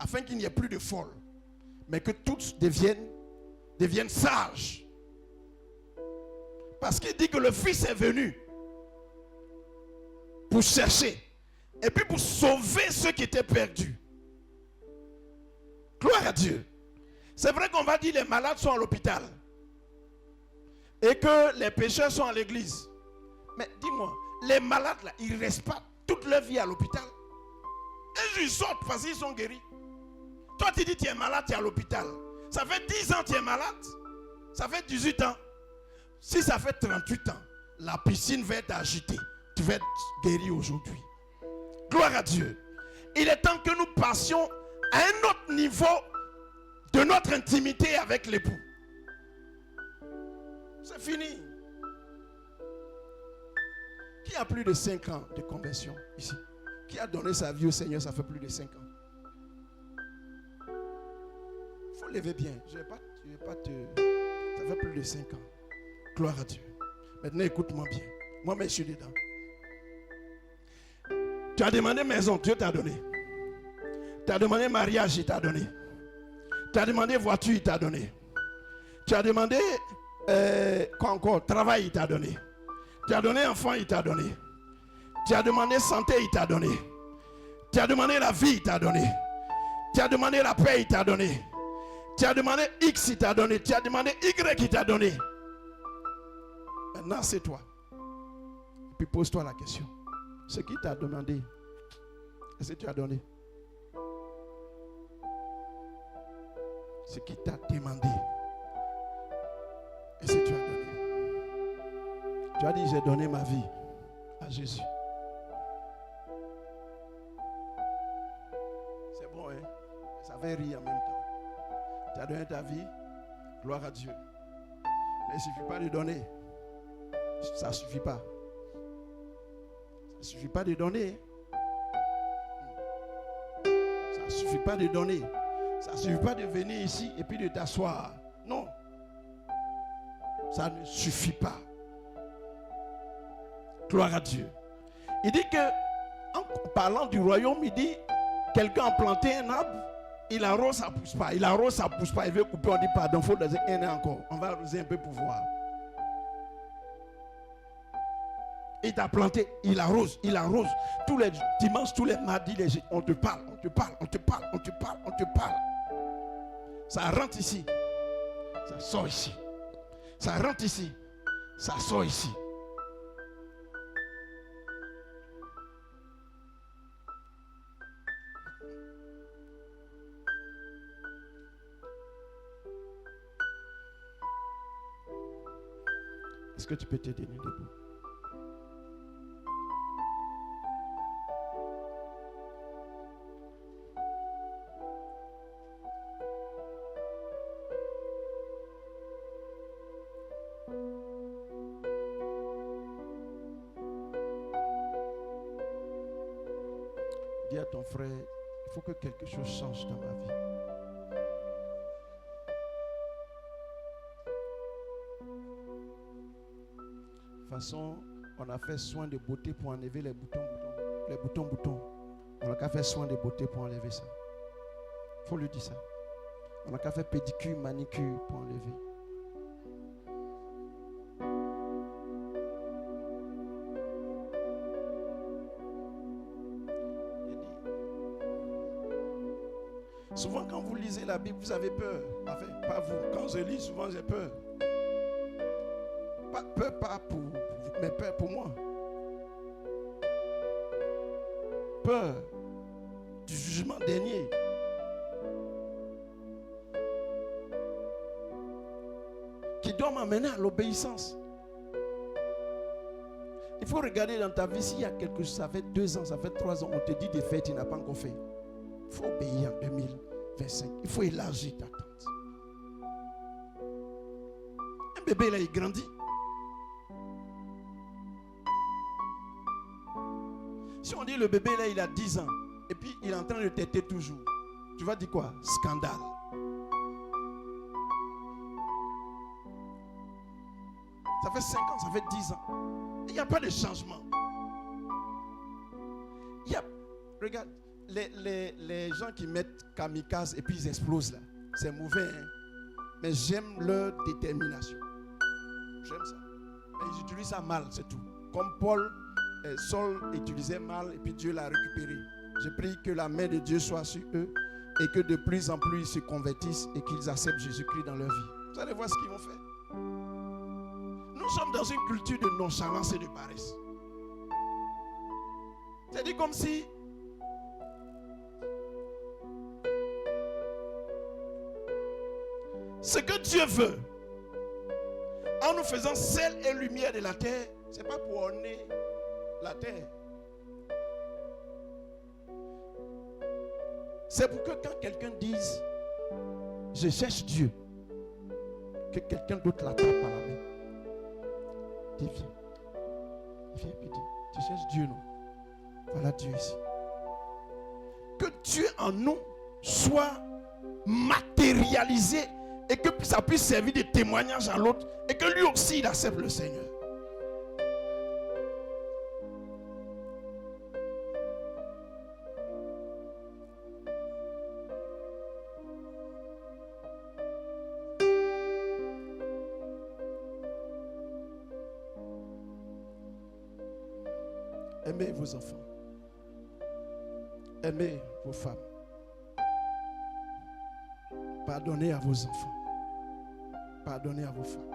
Afin qu'il n'y ait plus de folles. Mais que toutes deviennent sages. Parce qu'il dit que le Fils est venu pour chercher et puis pour sauver ceux qui étaient perdus. Gloire à Dieu. C'est vrai qu'on va dire les malades sont à l'hôpital et que les pécheurs sont à l'église. Mais dis-moi, les malades là, ils ne restent pas toute leur vie à l'hôpital. Et ils sortent parce qu'ils sont guéris. Toi tu dis tu es malade, tu es à l'hôpital. Ça fait 10 ans que tu es malade. Ça fait 18 ans. Si ça fait 38 ans, la piscine va être agitée. Tu vas être guéri aujourd'hui. Gloire à Dieu. Il est temps que nous passions à un autre niveau de notre intimité avec l'époux. C'est fini. Qui a plus de 5 ans de conversion ici? Qui a donné sa vie au Seigneur, ça fait plus de 5 ans? Il faut lever bien. Je vais pas te... Ça fait plus de 5 ans. Gloire à Dieu. Maintenant, écoute-moi bien. Moi-même, je suis dedans. Tu as demandé maison, Dieu t'a donné. Tu as demandé mariage, il t'a donné. Tu as demandé voiture, il t'a donné. Tu as demandé quoi encore? Travail, il t'a donné. Tu as donné enfant, il t'a donné. Tu as demandé santé, il t'a donné. Tu as demandé la vie, il t'a donné. Tu as demandé la paix, il t'a donné. Tu as demandé X, il t'a donné. Tu as demandé Y, il t'a donné. Maintenant, c'est toi. Et puis pose-toi la question. Ce qui t'a demandé, est-ce que tu as donné? Ce qui t'a demandé, est-ce que tu as donné? Tu as dit, j'ai donné ma vie à Jésus. C'est bon, hein? Ça fait rire en même temps. Tu as donné ta vie, gloire à Dieu. Mais il ne suffit pas de donner. Ça ne suffit pas. Ça ne suffit pas de donner. Ça ne suffit pas de donner. Ça ne suffit pas de venir ici et puis de t'asseoir. Non. Ça ne suffit pas. Gloire à Dieu. Il dit que, en parlant du royaume, il dit, quelqu'un a planté un arbre, il arrose, ça ne pousse pas. Il arrose, ça ne pousse pas. Il veut couper, on dit pardon, il faut arroser un an encore. On va arroser un peu pour voir. Il t'a planté, il arrose, il arrose. Tous les dimanches, tous les mardis, on te parle, on te parle, on te parle, on te parle, on te parle. Ça rentre ici, ça sort ici. Ça rentre ici, ça sort ici. Est-ce que tu peux te tenir debout? Dis à ton frère, il faut que quelque chose change dans ma vie. De toute façon, on a fait soin de beauté pour enlever les boutons. On a qu'à faire soin de beauté pour enlever ça. Il faut lui dire ça. On a qu'à faire pédicure, manicure pour enlever. Il dit, Souvent, quand vous lisez la Bible, vous avez peur. Enfin, pas vous. Quand je lis, souvent, j'ai peur. Pas peur, pas pour vous, mais peur pour moi. Peur du jugement dernier. Qui doit m'amener à l'obéissance. Il faut regarder dans ta vie s'il y a quelque chose, ça fait 2 ans, ça fait 3 ans, on te dit de faire, tu n'as pas encore fait. Il faut obéir en 2025. Il faut élargir ta tente. Un bébé là, il grandit. Si on dit le bébé là, il a 10 ans, et puis il est en train de téter toujours, tu vas dire quoi? Scandale. Ça fait 5 ans, ça fait 10 ans. Il n'y a pas de changement. Regarde, les gens qui mettent kamikaze et puis ils explosent là, c'est mauvais, hein? Mais j'aime leur détermination. J'aime ça. Mais ils utilisent ça mal, c'est tout. Comme Saul utilisait mal et puis Dieu l'a récupéré. Je prie que la main de Dieu soit sur eux et que de plus en plus ils se convertissent et qu'ils acceptent Jésus-Christ dans leur vie. Vous allez voir ce qu'ils vont faire. Nous sommes dans une culture de nonchalance et de paresse. C'est-à-dire comme si ce que Dieu veut, en nous faisant sel et lumière de la terre, ce n'est pas pour orner la terre. C'est pour que quand quelqu'un dise je cherche Dieu, que quelqu'un d'autre l'attrape par la main. Dis viens. Viens puis dis, tu cherches Dieu, non? Voilà Dieu ici. Que Dieu en nous soit matérialisé et que ça puisse servir de témoignage à l'autre et que lui aussi il accepte le Seigneur. Aimez vos enfants. Aimez vos femmes. Pardonnez à vos enfants. Pardonnez à vos femmes.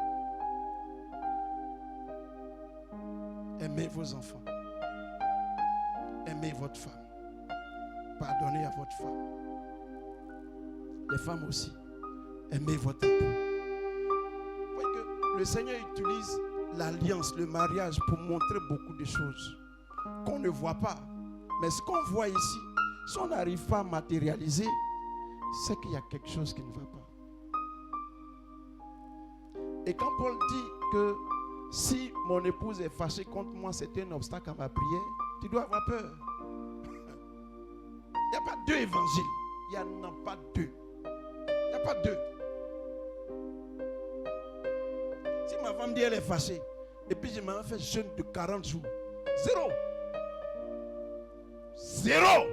Aimez vos enfants. Aimez votre femme. Pardonnez à votre femme. Les femmes aussi. Aimez votre époux. Vous voyez que le Seigneur utilise l'alliance, le mariage pour montrer beaucoup de choses qu'on ne voit pas. Mais ce qu'on voit ici, si on n'arrive pas à matérialiser, c'est qu'il y a quelque chose qui ne va pas. Et quand Paul dit que si mon épouse est fâchée contre moi, c'est un obstacle à ma prière, tu dois avoir peur. Il n'y a pas 2 évangiles. Il n'y en a pas 2. Il n'y a pas 2. Si ma femme dit elle est fâchée, et puis je m'en fais jeûne de 40 jours, 0. 0.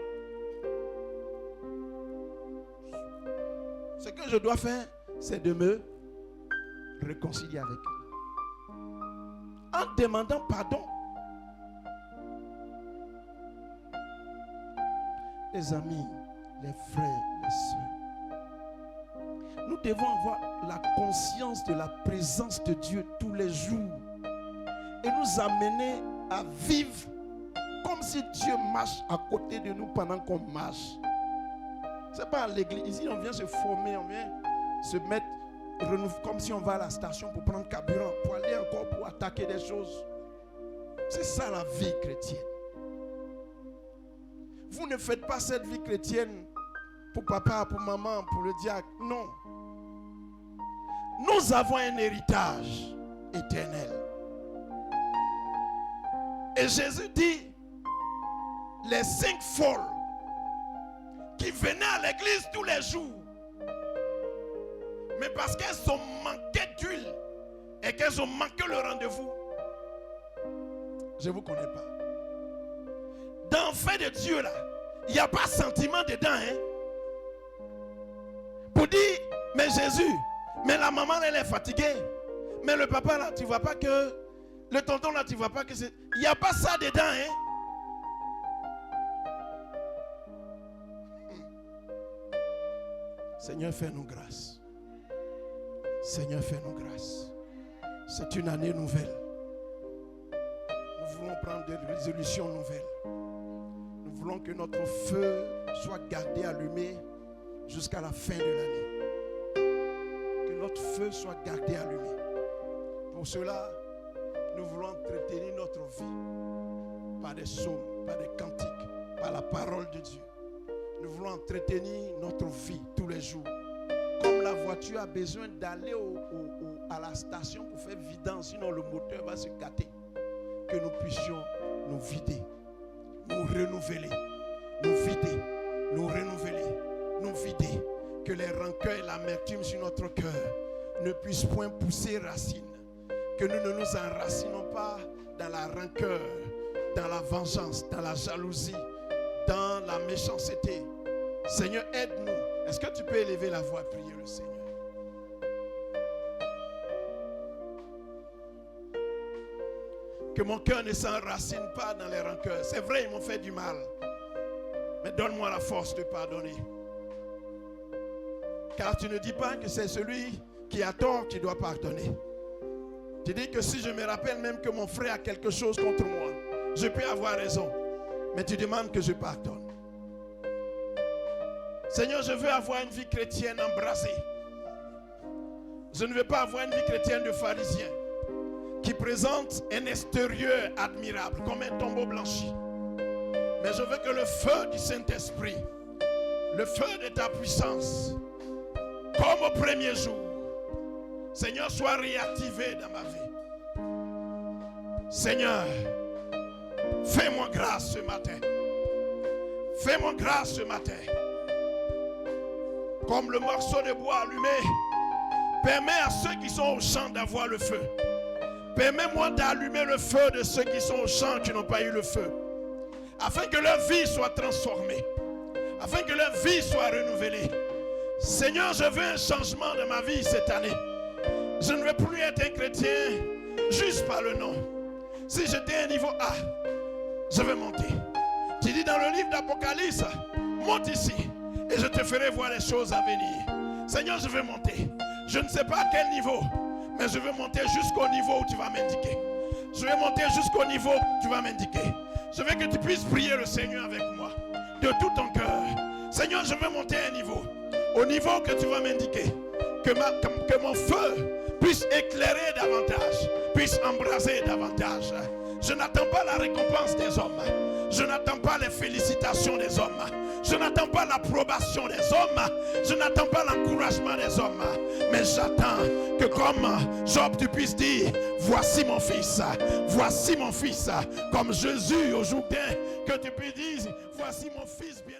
Ce que je dois faire, c'est de me réconcilier avec elle. En demandant pardon. Les amis, les frères, les sœurs, nous devons avoir la conscience de la présence de Dieu tous les jours et nous amener à vivre comme si Dieu marche à côté de nous pendant qu'on marche. Ce n'est pas à l'église. Ici, on vient se former, on vient se mettre comme si on va à la station pour prendre carburant, pour aller encore pour attaquer des choses. C'est ça la vie chrétienne. Vous ne faites pas cette vie chrétienne pour papa, pour maman, pour le diacre. Non. Nous avons un héritage éternel. Et Jésus dit, les 5 folles qui venaient à l'église tous les jours, mais parce qu'elles ont manqué d'huile et qu'elles ont manqué le rendez-vous, je ne vous connais pas. Dans le fait de Dieu là, il n'y a pas de sentiment dedans, hein? Pour dire, mais Jésus, mais la maman elle est fatiguée, mais le papa là, tu ne vois pas que, le tonton là, tu ne vois pas que c'est, il n'y a pas ça dedans, hein? Seigneur, fais-nous grâce. Seigneur, fais-nous grâce. C'est une année nouvelle. Nous voulons prendre des résolutions nouvelles. Nous voulons que notre feu soit gardé allumé jusqu'à la fin de l'année. Que notre feu soit gardé allumé. Pour cela, nous voulons entretenir notre vie par des psaumes, par des cantiques, par la parole de Dieu. Nous voulons entretenir notre vie tous les jours. Comme la voiture a besoin d'aller à la station pour faire vidange, sinon le moteur va se gâter. Que nous puissions nous vider, nous renouveler, nous vider, nous renouveler, nous vider. Que les rancœurs et l'amertume sur notre cœur ne puissent point pousser racine. Que nous ne nous enracinons pas dans la rancœur, dans la vengeance, dans la jalousie, dans la méchanceté. Seigneur, aide-nous. Est-ce que tu peux élever la voix, prier le Seigneur? Que mon cœur ne s'enracine pas dans les rancœurs. C'est vrai, ils m'ont fait du mal. Mais donne-moi la force de pardonner. Car tu ne dis pas que c'est celui qui a tort qui doit pardonner. Tu dis que si je me rappelle même que mon frère a quelque chose contre moi, je peux avoir raison. Mais tu demandes que je pardonne. Seigneur, je veux avoir une vie chrétienne embrasée. Je ne veux pas avoir une vie chrétienne de pharisien qui présente un extérieur admirable comme un tombeau blanchi. Mais je veux que le feu du Saint-Esprit, le feu de ta puissance, comme au premier jour, Seigneur, soit réactivé dans ma vie. Seigneur, fais-moi grâce ce matin. Fais-moi grâce ce matin. Comme le morceau de bois allumé, permets à ceux qui sont au champ d'avoir le feu. Permets-moi d'allumer le feu de ceux qui sont au champ qui n'ont pas eu le feu. Afin que leur vie soit transformée. Afin que leur vie soit renouvelée. Seigneur, je veux un changement de ma vie cette année. Je ne veux plus être un chrétien juste par le nom. Si j'étais à un niveau A, je vais monter. Tu dis dans le livre d'Apocalypse, monte ici et je te ferai voir les choses à venir. Seigneur, je veux monter. Je ne sais pas à quel niveau, mais je veux monter jusqu'au niveau où tu vas m'indiquer. Je vais monter jusqu'au niveau où tu vas m'indiquer. Je veux que tu puisses prier le Seigneur avec moi de tout ton cœur. Seigneur, je veux monter à un niveau. Au niveau que tu vas m'indiquer. Que mon feu puisse éclairer davantage, puisse embraser davantage. Je n'attends pas la récompense des hommes. Je n'attends pas les félicitations des hommes. Je n'attends pas l'approbation des hommes. Je n'attends pas l'encouragement des hommes. Mais j'attends que comme Job, tu puisses dire, voici mon fils. Voici mon fils. Comme Jésus au Jourdain, que tu puisses dire, voici mon fils bien.